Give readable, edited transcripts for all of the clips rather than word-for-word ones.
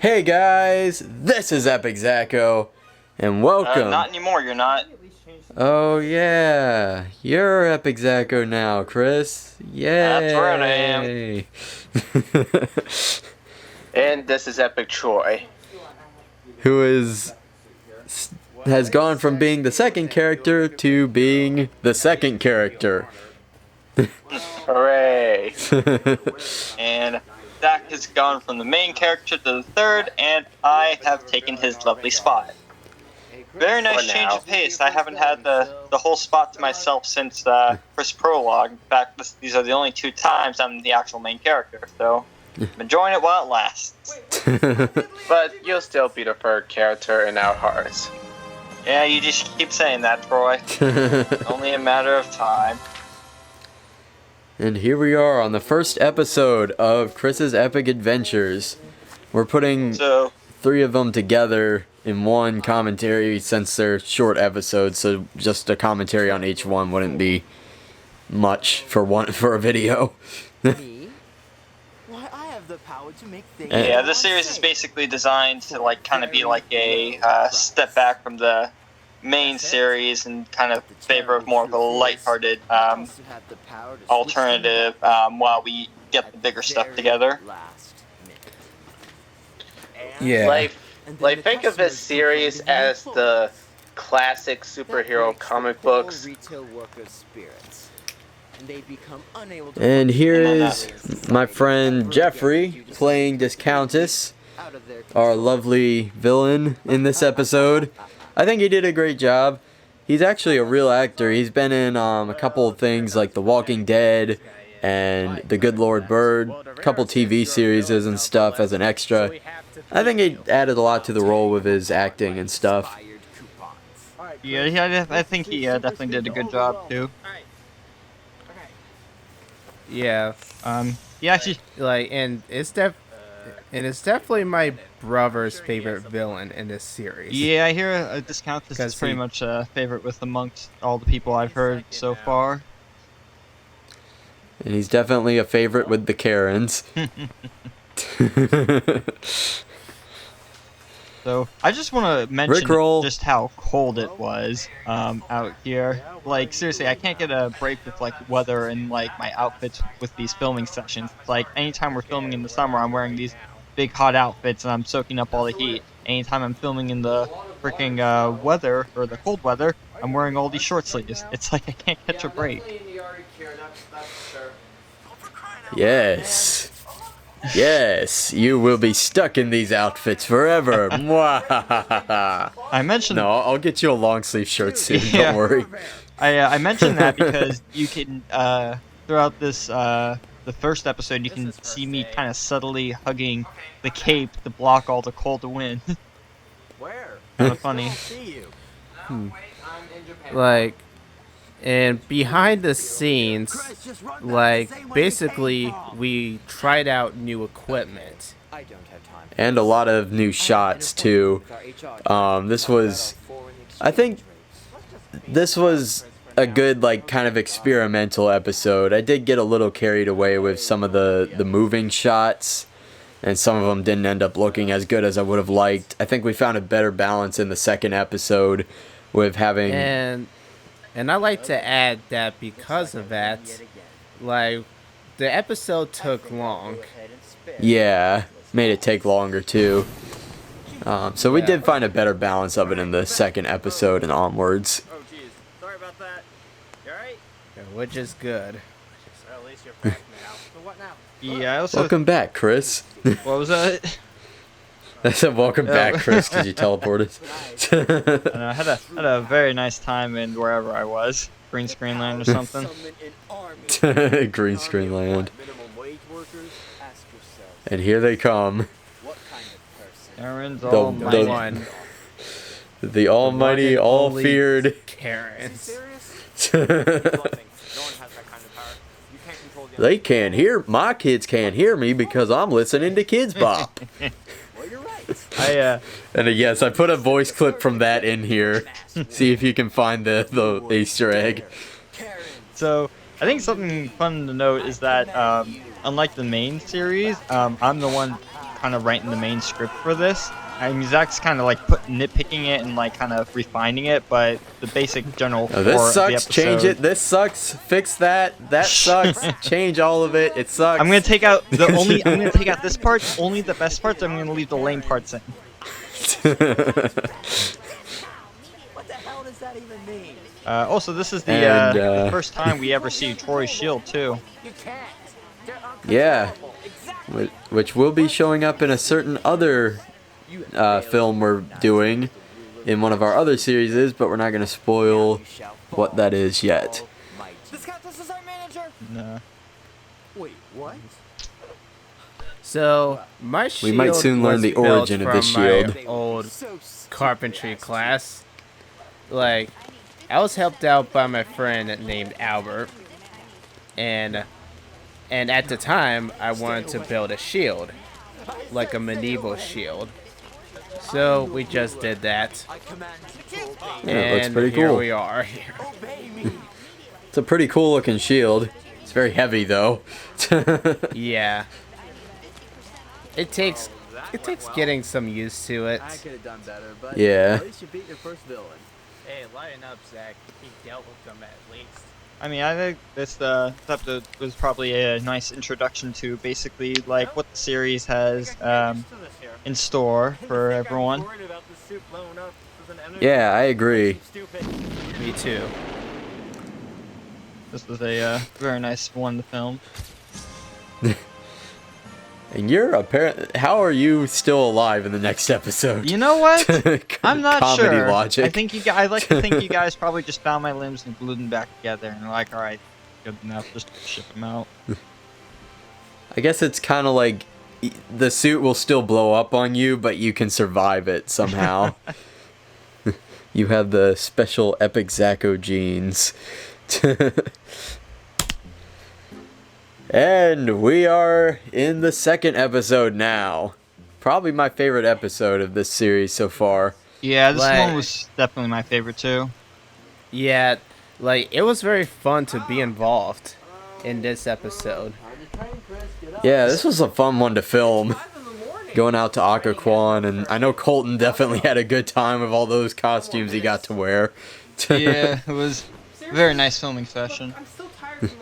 Hey guys, this is Epic Zacko, and welcome. Not anymore, you're not. Oh yeah, you're Epic Zacko now, Chris. Yay! That's right, I am. And this is Epic Troy. Who has gone from being the second character to being the second character. Hooray! And Zack has gone from the main character to the third, and I have taken his lovely spot. Very nice change of pace. I haven't had the whole spot to myself since first prologue. In fact, these are the only two times I'm the actual main character, so I'm enjoying it while it lasts. But you'll still be the third character in our hearts. Yeah, you just keep saying that, Troy. Only a matter of time. And here we are on the first episode of Chris's Epic Adventures. We're putting three of them together in one commentary since they're short episodes, so just a commentary on each one wouldn't be much for a video. Yeah, this series is basically designed to kind of be like a step back from the main series and kind of favor of more of a lighthearted alternative while we get the bigger stuff together. Yeah. Like think of this series as the classic superhero comic books. And here is my friend Jeffrey playing Discountess, our lovely villain in this episode. I think he did a great job. He's actually a real actor. He's been in a couple of things like The Walking Dead and The Good Lord Bird, a couple TV series and stuff as an extra. I think he added a lot to the role with his acting and stuff. Yeah, I think he definitely did a good job too. Yeah. He actually and it's definitely my brother's favorite villain in this series. Yeah, I hear a discount. This is pretty much a favorite with amongst all the people I've heard so far. And he's definitely a favorite with the Karens. So I just want to mention just how cold it was out here. Like seriously, I can't get a break with weather and my outfits with these filming sessions. It's like anytime we're filming in the summer, I'm wearing these big hot outfits and I'm soaking up all the heat. Anytime I'm filming in the freaking weather or the cold weather, I'm wearing all these short sleeves. It's like I can't catch a break. Yes. Yes, you will be stuck in these outfits forever. I mentioned. No, I'll get you a long sleeve shirt soon. Yeah. Don't worry. I mentioned that because you can throughout this the first episode you can see me kind of subtly hugging the cape to block all the cold wind. Where? Kind of funny. And behind the scenes, basically, we tried out new equipment. And a lot of new shots, too. I think this was a good, kind of experimental episode. I did get a little carried away with some of the moving shots, and some of them didn't end up looking as good as I would have liked. I think we found a better balance in the second episode with having... And I like to add that because of that, the episode took long. Yeah, made it take longer too. So we did find a better balance of it in the second episode and onwards. Oh jeez, sorry about that. You alright? Yeah, which is good. Well, at least you're back now. So what now? Yeah, I also. Welcome back, Chris. What was that? I said welcome back, Chris, because you teleported. I had a very nice time in wherever I was, Green Screen Land or something. Green Screen Land. And here they come. Karen's the almighty, all-feared Karens. They can't hear. My kids can't hear me because I'm listening to Kids Bop. And yes, I put a voice clip from that in here. See if you can find the Easter egg. So I think something fun to note is that unlike the main series, I'm the one kind of writing the main script for this. I mean, Zach's kind of like nitpicking it and like kind of refining it, but the basic general core This of the sucks. episode. Change it. This sucks. Fix that. That sucks. Change all of it. It sucks. I'm gonna take out the only. I'm gonna take out this part. Only the best parts. I'm gonna leave the lame parts in. What the hell does that even mean? Also, this is And, the first time we ever see Troy's shield too. You can't. They're Yeah. uncontrollable. Exactly. Which will be showing up in a certain other film we're doing in one of our other series, but we're not going to spoil what that is yet. This is our manager. No. Wait, what? So my shield We might soon learn was the built origin of this from my shield. old carpentry class. Like, I was helped out by my friend named Albert, and at the time I wanted to build a shield, like a medieval shield. So we just did that, Yeah, it looks and pretty here cool. we are. It's a pretty cool looking shield. It's very heavy though. Yeah. It takes getting some used to it. I could have done better, but Yeah. at least you beat your first villain. Hey, lighten up, Zack. He dealt with them at least. I mean, I think this episode was probably a nice introduction to basically like what the series has in store for everyone. Yeah, I agree. Me too. This was a very nice one to film. And you're how are you still alive in the next episode? You know what? I'm not Comedy sure. logic. I think I like to think you guys probably just found my limbs and glued them back together, and they're like, all right, good enough, just ship them out. I guess it's kind of like the suit will still blow up on you, but you can survive it somehow. You have the special epic Zacko genes. And we are in the second episode now. Probably my favorite episode of this series so far. Yeah, this Like- one was definitely my favorite too. Yeah, like it was very fun to be involved in this episode. Yeah, this was a fun one to film. Going out to Occoquan, and I know Colton definitely had a good time with all those costumes he got to wear. Yeah, it was a very nice filming session.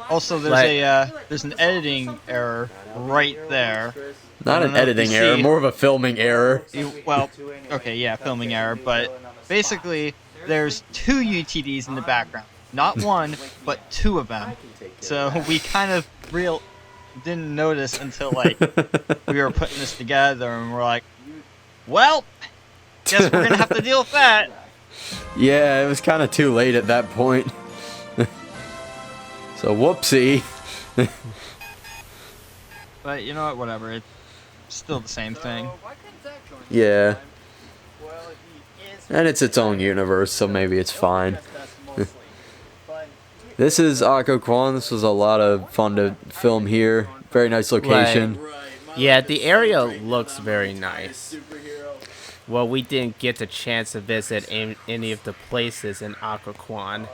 Also, there's an editing error right there. Not an know if editing you error, see- more of a filming error. Well, okay, yeah, filming error, but basically there's two UTDs in the background. Not one, but two of them. So we kind of didn't notice until like we were putting this together, and we're like, well, guess we're gonna have to deal with that. Yeah, it was kind of too late at that point. So whoopsie. But you know what, whatever, it's still the same thing. Yeah. And it's its own universe, so maybe it's fine. This is Occoquan. This was a lot of fun to film here. Very nice location. Yeah, the area looks very nice. Well, we didn't get the chance to visit any of the places in Occoquan,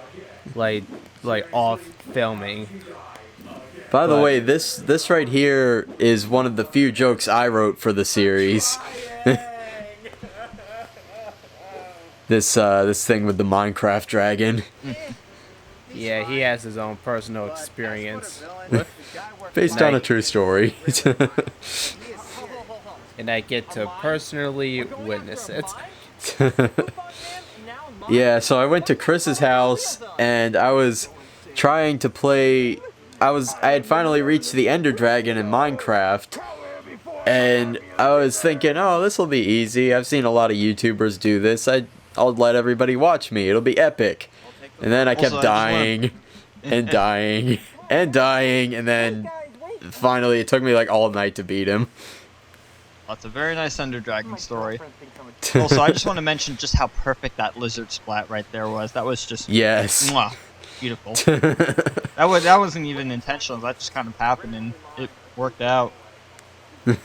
like off filming. By the But- way, this right here is one of the few jokes I wrote for the series. This thing with the Minecraft dragon, Yeah, he has his own personal experience, based on a true story. and I get to personally witness it. Yeah, so I went to Chris's house and I was trying to play. I had finally reached the Ender Dragon in Minecraft, and I was thinking, oh, this will be easy. I've seen a lot of YouTubers do this. I'll let everybody watch me. It'll be epic. And then I kept Also, I just dying and dying and dying, and then finally it took me like all night to beat him. That's a very nice Ender Dragon story. Also, I just want to mention just how perfect that lizard splat right there was. That was just Yes. mwah, beautiful. That wasn't even intentional. That just kind of happened and it worked out. Well,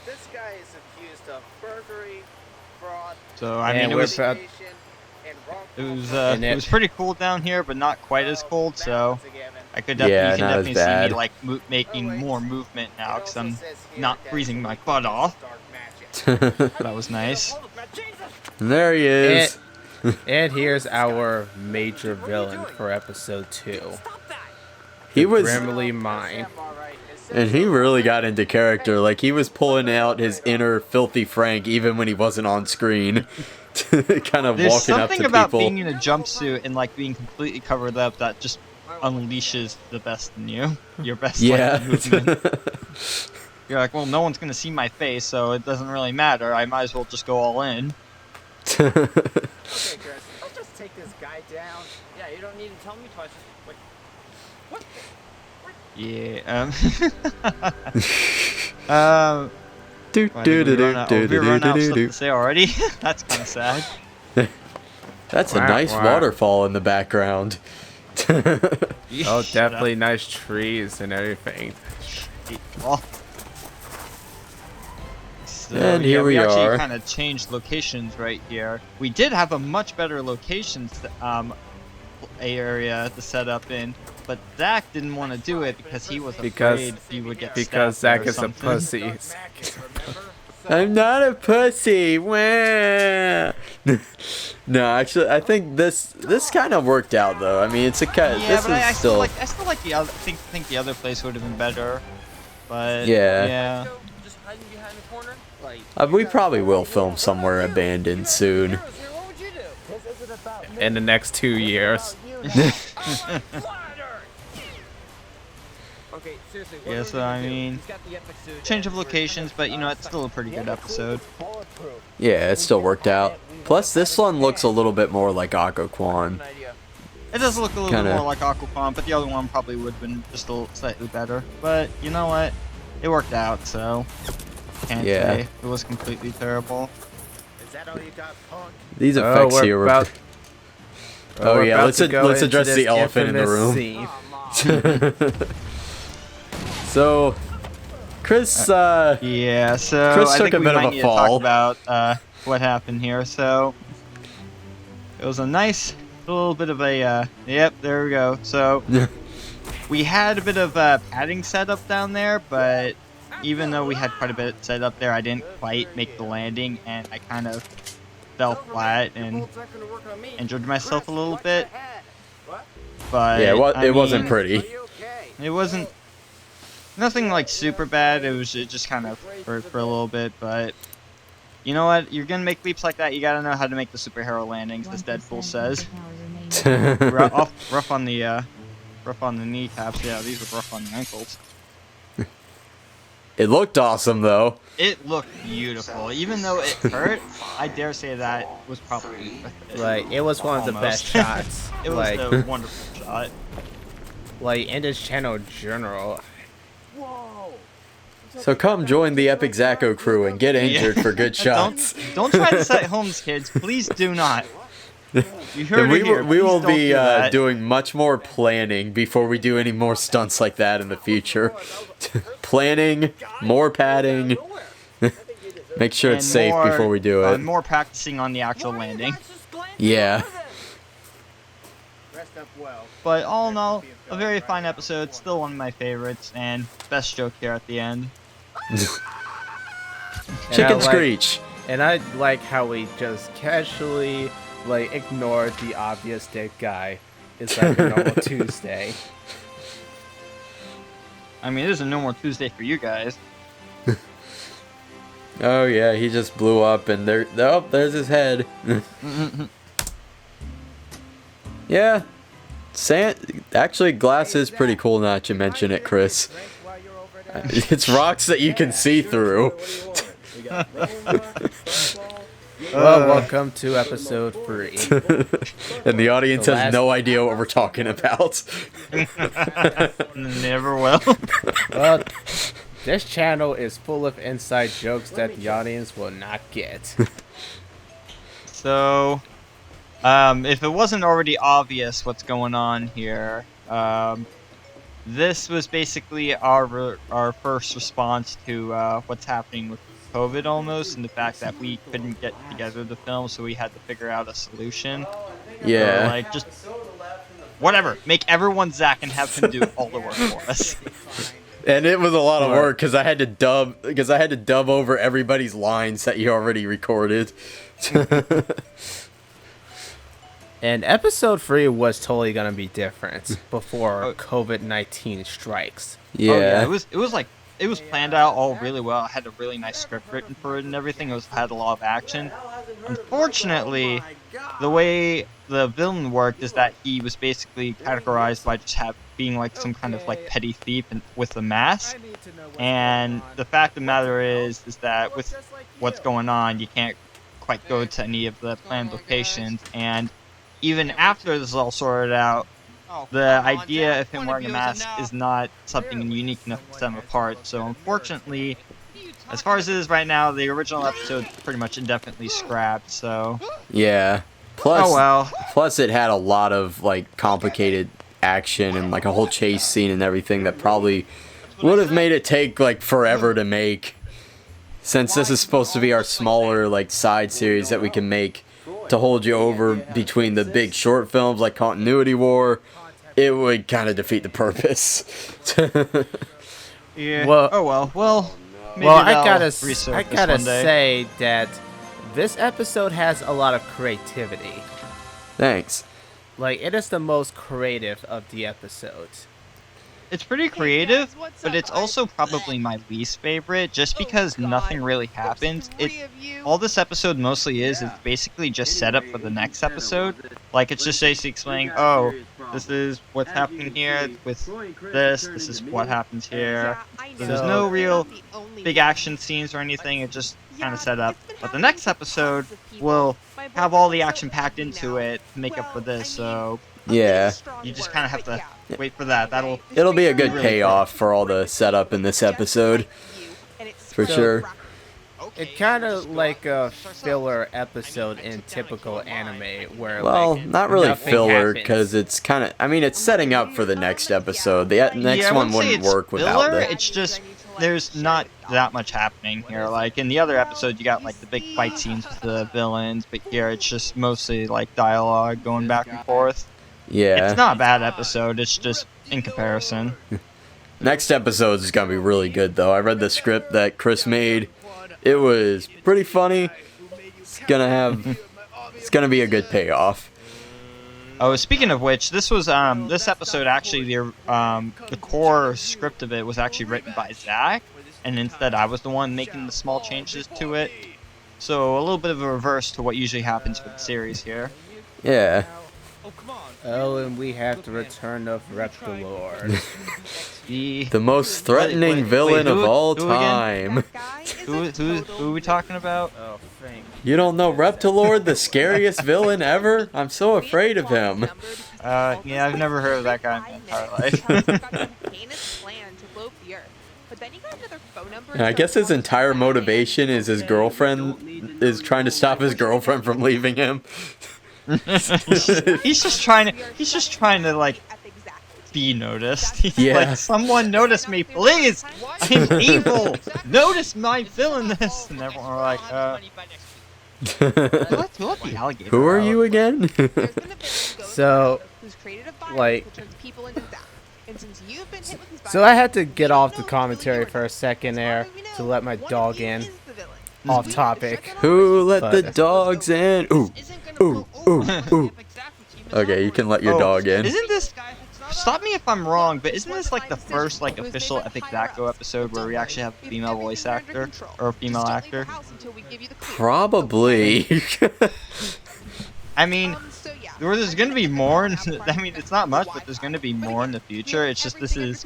this guy is accused of burglary, fraud, So I And mean, it we're was about- It was pretty cool down here, but not quite as cold. So I could you Yeah, can not as definitely see bad. me like making more movement now because I'm not freezing my butt off. That was nice. There he is. And here's our major villain for episode 2. He was, Grimly Mine. and he really got into character. Like, he was pulling out his inner filthy Frank even when he wasn't on screen. Kind of There's walking up to something about people. being in a jumpsuit and like being completely covered up that just unleashes the best in you. Your best like, movement. You're like, well, no one's gonna see my face, so it doesn't really matter. I might as well just go all in. Okay, Chris, let's just take this guy down. Yeah, you don't need to tell me twice. Wait, what? Yeah. Do, Why, do, did do, we run out, do, we run out of do, stuff do. to say already? That's kind of sad. That's a Wow, nice wow. waterfall in the background. Oh, Shut definitely up. nice trees and everything. Well, so, And here yeah, we actually are. kind of changed locations right here. We did have a much better locations area to set up in, but Zack didn't want to do it because he was afraid he would get Because stabbed Zack or is a something. pussy. I'm not a pussy. Wah. No, actually, I think this kind of worked out though. I mean, it's a cut. Yeah, This but I is still still. like the other. Think the other place would have been better. But Yeah. yeah. Just hiding behind the corner? Like, We probably will film somewhere abandoned soon. what would you do? This isn't about me. In the next 2 years. Okay, seriously. what Yeah, are so we gonna I do? mean, He's got the epic suit change of and we're locations, gonna but you know it's still a pretty good episode. Yeah, it still worked out. Plus, this one looks a little bit more like Aquaquan. an idea. It does look a little Kinda. bit more like Aquapan, but the other one probably would have been just a little slightly better. But you know what? It worked out, so can't Yeah. say it was completely terrible. Is that all you got, punk? These Oh, effects we're here were. about- Oh, we're yeah, about let's to go into address the this elephant in the infamous room. scene. So, Chris, Yeah, so Chris I took think a we bit of might a need fall. to talk about what happened here. So it was a nice little bit of a yep, there we go. So we had a bit of padding set up down there, but even though we had quite a bit set up there, I didn't quite make the landing, and I kind of fell flat and injured myself a little bit. But yeah, I it wasn't mean, pretty. It wasn't nothing like super bad. It just kind of hurt for a little bit, but you know what? You're gonna make leaps like that. You gotta know how to make the superhero landings, as Deadpool says. Rough on the kneecaps. Yeah, these were rough on the ankles. It looked awesome though. It looked beautiful, even though it hurt. I dare say that was probably worth it. Like, it was one of the best Almost. shots. It was like, a wonderful shot. like, in this channel in general. So come join the Epic Zacko crew and get injured for good shots. Don't try this at home, kids. Please do not. You heard And it here. we will Please don't be do that. doing much more planning before we do any more stunts like that in the future. Planning, more padding. Make sure it's And safe more, before we do it. more practicing on the actual landing. Yeah. Rest up well. But all in all, a very fine episode. Still one of my favorites, and best joke here at the end. Chicken like- Screech. And I like how we just casually, like, ignored the obvious dead guy. It's like a normal Tuesday. I mean, it is a normal Tuesday for you guys. Oh yeah, he just blew up and there's his head. Yeah. Actually, glass is pretty cool now that you mention it, Chris. It's rocks that you can see through. Well, welcome to episode 3. And the audience The has last- no idea what we're talking about. Never will. Well, this channel is full of inside jokes that the audience will not get. So, if it wasn't already obvious what's going on here, this was basically our first response to what's happening with COVID almost, and the fact that we couldn't get together to film, so we had to figure out a solution. Yeah. So, like, just whatever, make everyone Zack and have him do all the work for us. And it was a lot of work because I had to dub over everybody's lines that you already recorded. And episode 3 was totally gonna be different before COVID-19 strikes. Yeah. Oh, yeah, it was planned out all really well. I had a really nice script written for it and everything. It had a lot of action. Unfortunately, the way the villain worked is that he was basically categorized by just being like some kind of like petty thief with a mask. And the fact of the matter is that with what's going on, you can't quite go to any of the planned locations. And even after this is all sorted out, the idea of him wearing a mask is not something unique enough to set him apart. So unfortunately, as far as it is right now, the original episode is pretty much indefinitely scrapped. So Yeah. Plus, oh well. Plus, it had a lot of like complicated action and like a whole chase scene and everything that probably would have made it take like forever to make. Since this is supposed to be our smaller like side series that we can make to hold you over between the big short films like Continuity War, it would kind of defeat the purpose. Yeah. Well- oh well. Well. Maybe Well, I they'll gotta resurface one day. say that this episode has a lot of creativity. Thanks. Like, it is the most creative of the episodes. It's pretty creative, but it's also probably my least favorite, just because nothing really happens. All this episode mostly is basically just set up for the next episode. Like, it's just basically explaining, oh, this is what's happening here with this is what happens here. So there's no real big action scenes or anything, it's just kind of set up. But the next episode will have all the action packed into it to make up for this, so Yeah. you just kind of have to wait for that. It'll be a good really payoff for all the setup in this episode. For sure. It's kind of like a filler episode in typical anime, where Well, like, not really nothing filler, happens. because it's kind of, I mean, it's setting up for the next episode. The next I one wouldn't say wouldn't it's work without filler, it. It's just there's not that much happening here. Like in the other episode, you got like the big fight scenes with the villains, but here it's just mostly like dialogue going back and forth. Yeah. It's not a bad episode. It's just in comparison. Next episode is gonna be really good, though. I read the script that Chris made. It was pretty funny. It's gonna be a good payoff. Oh, speaking of which, this was this episode actually the core script of it was actually written by Zack, and instead I was the one making the small changes to it. So a little bit of a reverse to what usually happens with the series here. Yeah. Oh, and we have the return of Reptilord. The most threatening villain of all who again? time. Who are we talking about? Oh, thank You don't know Reptilord, the scariest villain ever? I'm so afraid of him. Yeah, I've never heard of that guy in my entire life. And I guess his entire motivation is his girlfriend is trying to stop his girlfriend from leaving him. he's just trying to like be noticed. He's Yeah. like, someone notice me, please. I'm evil. Notice my villainous. And everyone were like, let the alligator Who are out. you again? So, like, so I had to get off the commentary for a second there to let my dog in. Off topic. Who let the But- dogs in? Ooh, ooh, ooh, ooh. Okay, you can let your dog in. Isn't this? Stop me if I'm wrong, but isn't this like the first like official Epic Zacko episode where we actually have a female voice actor or a female actor? Probably. I mean, there's gonna be more. I mean, it's not much, but there's gonna be more in the future. It's just this is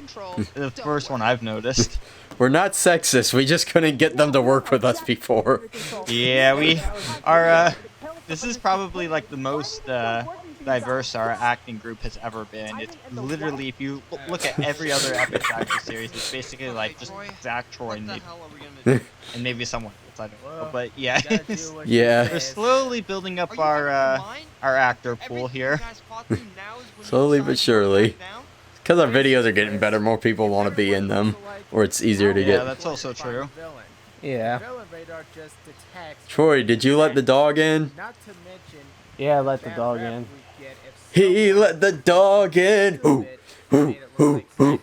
the first one I've noticed. We're not sexist. We just couldn't get them to work with us before. Yeah, we are. This is probably like the most diverse our acting group has ever been. It's literally, if you look at every other Epic Zacko series, it's basically like just Zack, Troy, and maybe someone else. I don't know, but yeah, Yeah. we're slowly building up our actor pool here. Slowly but surely. Because our videos are getting better, more people want to be in them. Or it's easier to Yeah, get. that's also true. Yeah. radar just detects. Troy, did you let the dog in? Not to mention. Yeah, let the dog in. He let the dog in. Ooh, ooh, ooh, ooh.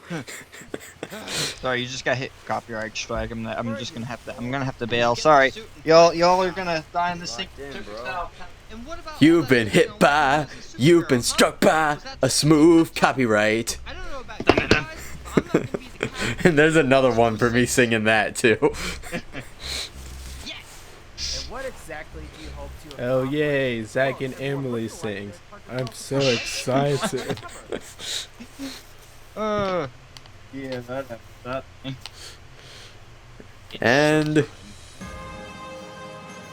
Sorry, you just got hit copyright strike. I'm gonna have to bail. Sorry, y'all are gonna die in this thing. You've been hit by, you've been struck by a smooth copyright. I don't know about you guys, but I'm not gonna be the kind of And there's another one for me singing that too. And what exactly do you hope to Oh accomplish? yay, Zack and Emily sings. I'm so excited. Yeah, that. And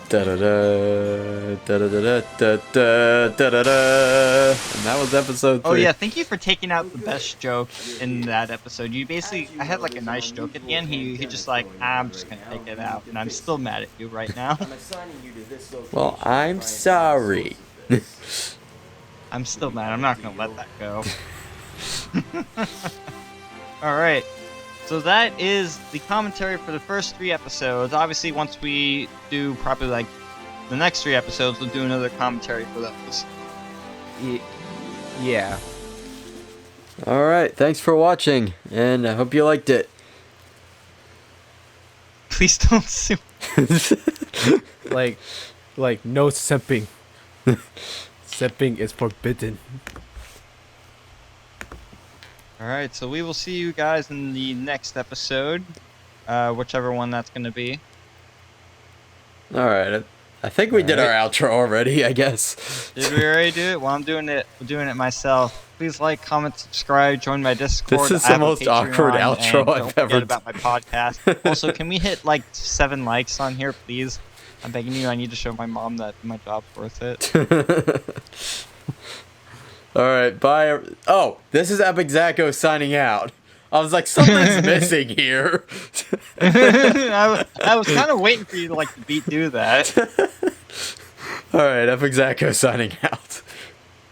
da da da da da da da da da da da. And that was episode 3. Oh yeah, thank you for taking out the best joke in that episode. You basically, I had like a nice joke at the end. He just like, I'm just gonna take it out, and I'm still mad at you right now. Well, I'm sorry. I'm still mad. I'm not gonna let that go. All right. So that is the commentary for the first 3 episodes. Obviously, once we do probably like the next 3 episodes, we'll do another commentary for those. Yeah. All right, thanks for watching, and I hope you liked it. Please don't sue. Like no simping. Simping is forbidden. Alright, so we will see you guys in the next episode. Whichever one that's going to be. All right, I think we did our outro already, I guess. Did we already do it? Well, I'm doing it myself. Please like, comment, subscribe, join my Discord. This is I the have a most awkward Patreon, outro and I've don't ever forget about my podcast. Also, can we hit like 7 likes on here, please? I'm begging you. I need to show my mom that my job's worth it. All right, bye. Oh, this is Epic Zacko signing out. I was like, something's missing here. I was kind of waiting for you to like do that. All right, Epic Zacko signing out.